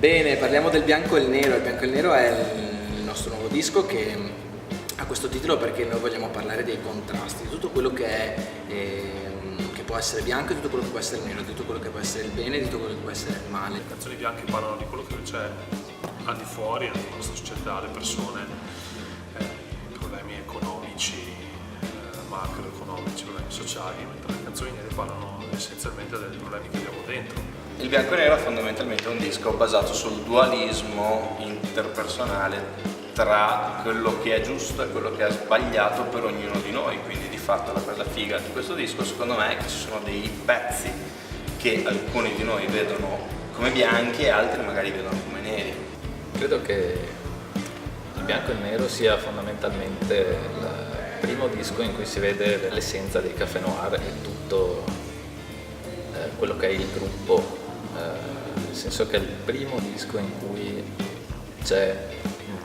Bene, parliamo del bianco e il nero. Il bianco e il nero è il nostro nuovo disco che ha questo titolo perché noi vogliamo parlare dei contrasti, di tutto quello che è, che può essere bianco, di tutto quello che può essere nero, di tutto quello che può essere il bene, di tutto quello che può essere il male. Le canzoni bianche parlano di quello che c'è al di fuori della nostra società, le persone, i problemi economici, macroeconomici, i problemi sociali, mentre le canzoni nere parlano essenzialmente dei problemi che abbiamo dentro. Il bianco e nero è fondamentalmente un disco basato sul dualismo interpersonale tra quello che è giusto e quello che è sbagliato per ognuno di noi, quindi di fatto la cosa figa di questo disco secondo me è che ci sono dei pezzi che alcuni di noi vedono come bianchi e altri magari vedono come neri. Credo che il bianco e il nero sia fondamentalmente il primo disco in cui si vede l'essenza dei Café Noir e tutto quello che è il gruppo, nel senso che è il primo disco in cui c'è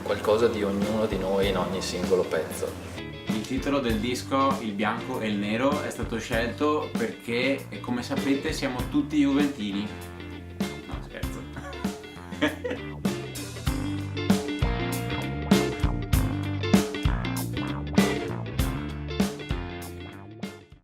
qualcosa di ognuno di noi in ogni singolo pezzo. Il titolo del disco, Il bianco e il nero, è stato scelto perché, come sapete, siamo tutti juventini